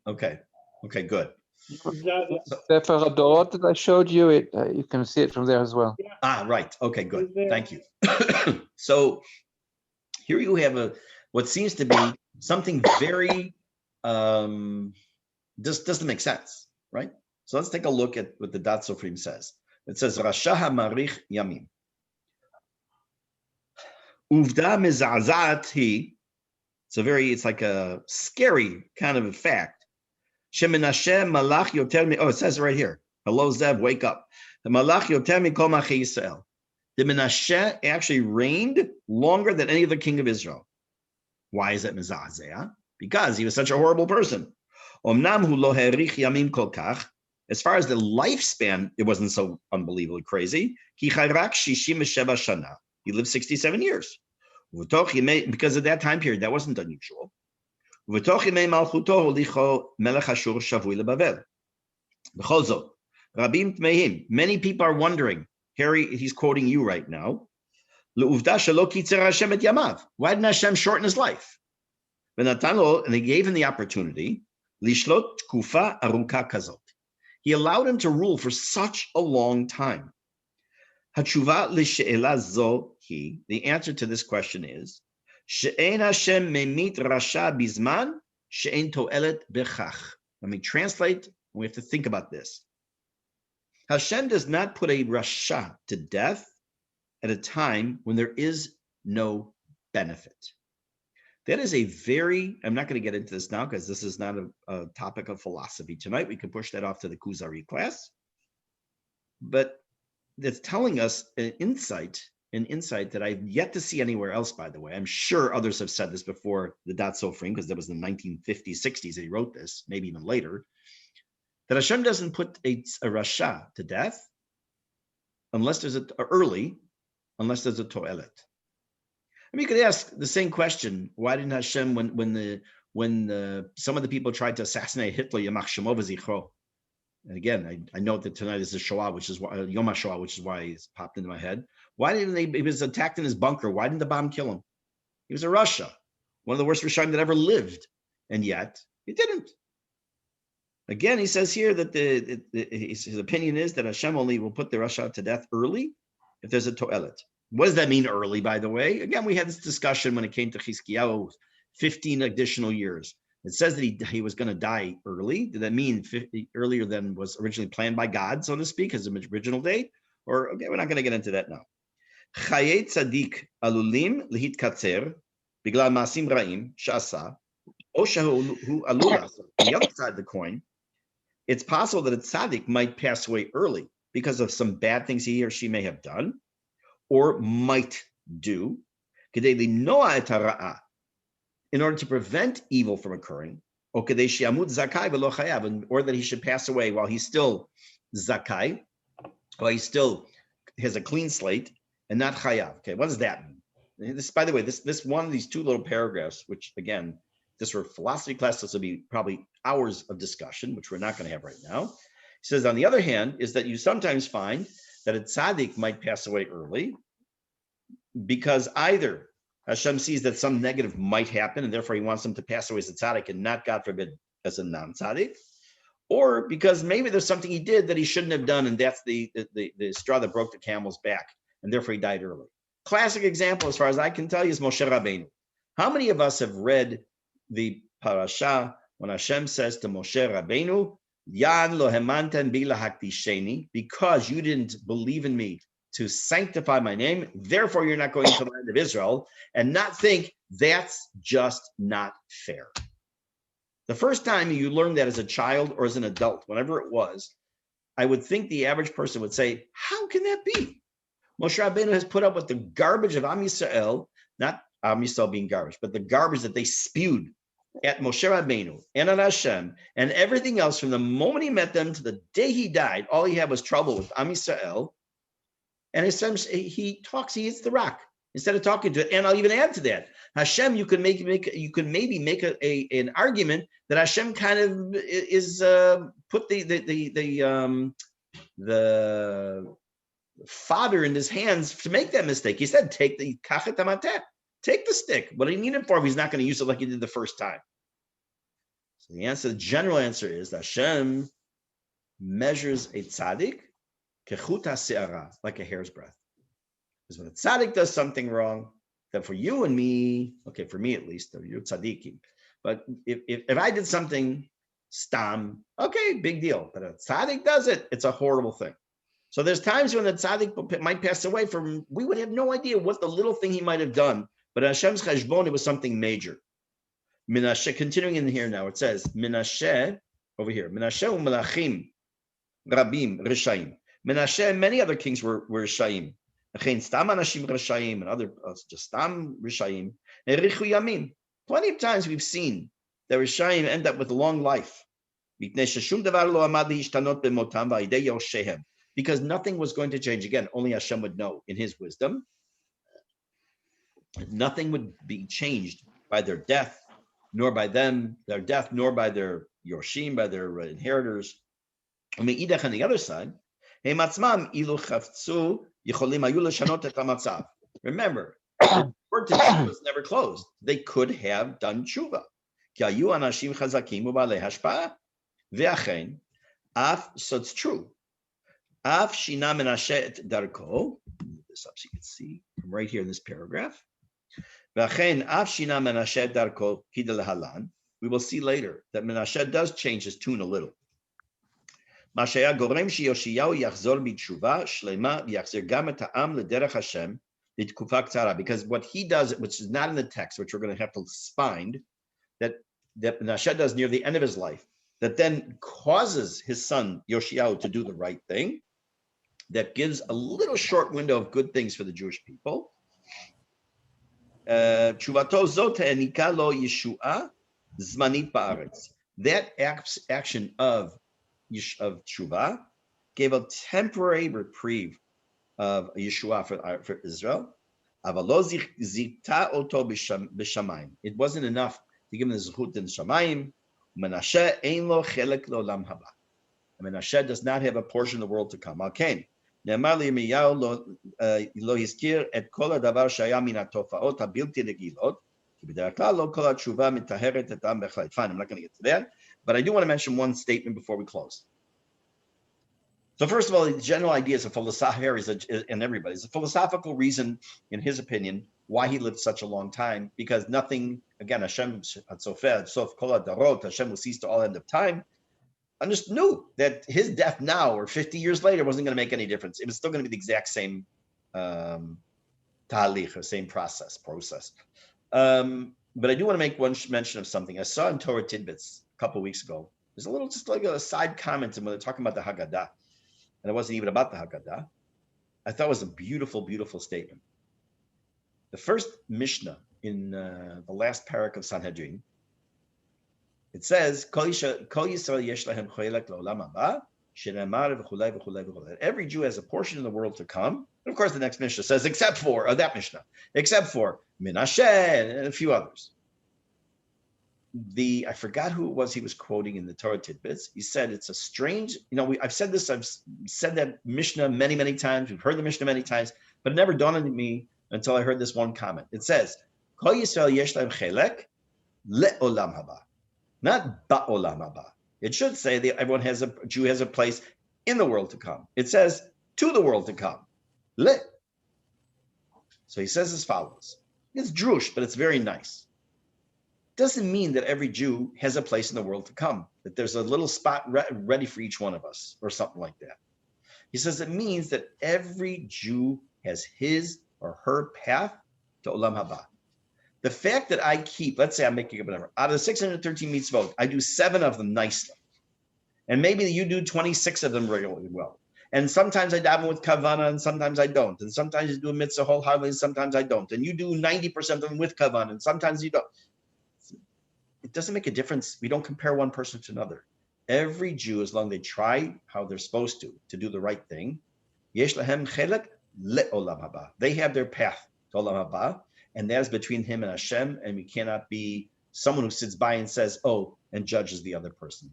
Okay. Okay, good. Sefer Hadorot that I showed you, you can see it from there as well. Ah, right. Okay, good. Thank you. So here you have what seems to be something very just doesn't make sense, right? So let's take a look at what the Dat Sofrim says. It says Rasha HaMarich Yamim. Uvda mizazat hi. It's like a scary kind of a fact. Shemenashe malach yoter mi. Oh, it says it right here. Hello, Zev, wake up. The malach yoter mi kol malchei Yisrael. The Menashe actually reigned longer than any other king of Israel. Why is that mizazeh? Because he was such a horrible person. Omnam hu lo herich yamim kol kach. As far as the lifespan, it wasn't so unbelievably crazy. Ki chayrak shishim sheva shana. He lived 67 years. Because of that time period, that wasn't unusual. Many people are wondering, Harry, he's quoting you right now. Why didn't Hashem shorten his life? And he gave him the opportunity. He allowed him to rule for such a long time. The answer to this question is, let me translate. We have to think about this. Hashem does not put a rasha to death at a time when there is no benefit. That is I'm not going to get into this now because this is not a topic of philosophy tonight. We can push that off to the Kuzari class. But it's telling us an insight that I've yet to see anywhere else, by the way. I'm sure others have said this before the Dat Sofrim, because that was in the 1950s, 60s that he wrote this, maybe even later, that Hashem doesn't put a rasha to death unless there's a to'elet. I mean, you could ask the same question: why didn't Hashem, when some of the people tried to assassinate Hitler, Yamach Shemov Zichro? And again, I know that tonight is the Shoah, which is why Yom HaShoah, which is why it's popped into my head. Why didn't he was attacked in his bunker? Why didn't the bomb kill him? He was a Russia, one of the worst Rishonim that ever lived, and yet he didn't. Again, he says here that his opinion is that Hashem only will put the Rasha to death early if there's a to'elet. What does that mean, early, by the way? Again, we had this discussion when it came to Chizkiyahu, 15 additional years. It says that he was going to die early. Did that mean earlier than was originally planned by God, so to speak, as an original date? Or, okay, we're not going to get into that now. Chaye tzadik alulim lihit katzer biglal masim ra'im shasa o shehu alulas. On the other side of the coin, it's possible that a tzaddik might pass away early because of some bad things he or she may have done or might do, kedei linoa et hara'a, in order to prevent evil from occurring, or that he should pass away while he's still zakai, while he still has a clean slate and not chayav. Okay, what does that mean? This, by the way, this one of these two little paragraphs, which again, this were philosophy class, this will be probably hours of discussion, which we're not going to have right now. He says, on the other hand, is that you sometimes find that a tzaddik might pass away early because either Hashem sees that some negative might happen, and therefore he wants them to pass away as a tzaddik and not, God forbid, as a non-tzaddik, or because maybe there's something he did that he shouldn't have done, and that's the straw that broke the camel's back, and therefore he died early. Classic example, as far as I can tell you, is Moshe Rabbeinu. How many of us have read the parasha when Hashem says to Moshe Rabbeinu, Yan lo hemanten bi lahaktisheni, because you didn't believe in me to sanctify my name, therefore you're not going to the land of Israel, and not think that's just not fair. The first time you learn that as a child or as an adult, whenever it was, I would think the average person would say, how can that be? Moshe Rabbeinu has put up with the garbage of Am Yisrael, not Am Yisrael being garbage, but the garbage that they spewed at Moshe Rabbeinu and at Hashem and everything else from the moment he met them to the day he died. All he had was trouble with Am Yisrael. And he hits the rock instead of talking to it. And I'll even add to that, Hashem, you could maybe make an argument that Hashem kind of is put the fodder in his hands to make that mistake. He said, take the kachet hamatet, take the stick. What do you need it for if he's not going to use it like he did the first time? So the general answer is that Hashem measures a tzaddik kechut ha'se'ara, like a hair's breadth. Because when a tzaddik does something wrong, that for you and me, okay, for me at least, though you're tzaddikim, but if I did something stam, okay, big deal. But a tzaddik does it, it's a horrible thing. So there's times when the tzaddik might pass away from, we would have no idea what the little thing he might have done, but Hashem's cheshbon, it was something major. Menashe, continuing in here now, it says, Menashe, over here, Menashe u'melachim rabim rishayim. Menashe and many other kings were rishayim. Stam anashim rishayim and other, just stam rishayim. Erichu yamim. Plenty of times we've seen that rishayim end up with a long life. Because nothing was going to change. Again, only Hashem would know in his wisdom. Nothing would be changed by their death, nor by them, their death, nor by their Yorshim, by their inheritors. On the other side, remember, the door to tshuva was never closed. They could have done tshuva. So it's true. Af shina menashe et darko. This up so you can see from right here in this paragraph. We will see later that Menashe does change his tune a little. Because what he does, which is not in the text, which we're going to have to find, that Menashe does near the end of his life, that then causes his son Yoshiyahu to do the right thing, that gives a little short window of good things for the Jewish people. That action of tshuva gave a temporary reprieve of Yeshua for Israel. It wasn't enough to give him the zechut in Shamayim. Menashe does not have a portion of the world to come. Okay. נאמר לירמיהו לא הזכיר את כל הדבר שהיה מן התופעות הבלתי רגילות, כי בדרך כלל לא כל התשובה מטהרת את העם בהחלט. Fine, I'm not going to get to that, but I do want to mention one statement before we close. So first of all, the general idea is a and everybody's a philosophical reason, in his opinion, why he lived such a long time, because nothing, again, Hashem, Sof Kol Hadarot, Hashem will cease to all end of time. I just knew that his death now or 50 years later wasn't going to make any difference. It was still going to be the exact same tahalich or same process. But I do want to make one mention of something I saw in Torah Tidbits a couple of weeks ago. There's a little, just like a side comment when they're talking about the Haggadah, and it wasn't even about the Haggadah. I thought it was a beautiful, beautiful statement. The first Mishnah in the last parak of Sanhedrin, it says, every Jew has a portion in the world to come. And of course, the next Mishnah says, except for Menashe and a few others. I forgot who it was he was quoting in the Torah Tidbits. He said, it's a strange, I've said that Mishnah many, many times. We've heard the Mishnah many times, but it never dawned on me until I heard this one comment. It says, Kol Yisrael yesh lahem chelek le'olam haba. Not ba'olam haba. It should say that a Jew has a place in the world to come. It says to the world to come. Le. So he says as follows. It's drush, but it's very nice. Doesn't mean that every Jew has a place in the world to come, that there's a little spot ready for each one of us or something like that. He says it means that every Jew has his or her path to olam haba. The fact that I keep, let's say I'm making up a number, out of the 613 mitzvot, I do 7 of them nicely. And maybe you do 26 of them really well. And sometimes I daven with kavana and sometimes I don't. And sometimes you do a mitzvah wholeheartedly and sometimes I don't. And you do 90% of them with kavana and sometimes you don't. It doesn't make a difference. We don't compare one person to another. Every Jew, as long as they try how they're supposed to do the right thing, yesh lahem chelek le'olam haba. They have their path to olam haba. And that is between him and Hashem, and we cannot be someone who sits by and says, oh, and judges the other person.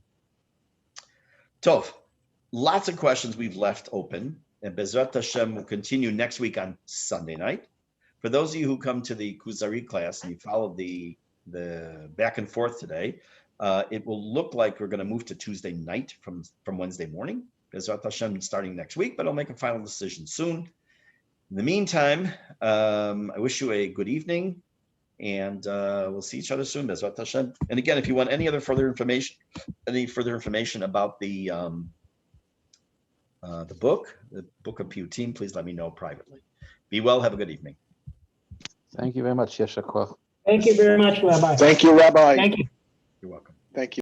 Tov, lots of questions we've left open, and Bezrat Hashem will continue next week on Sunday night. For those of you who come to the Kuzari class and you followed the back and forth today, It will look like we're going to move to Tuesday night from Wednesday morning. Bezrat Hashem starting next week, but I'll make a final decision soon. In the meantime, I wish you a good evening, and we'll see each other soon, Bezrat Hashem. And again, if you want any further information about the book of Piyutim, please let me know privately. Be well. Have a good evening. Thank you very much. Yeshua Koach. Thank you very much, Rabbi. Thank you, Rabbi. Thank you. You're welcome. Thank you.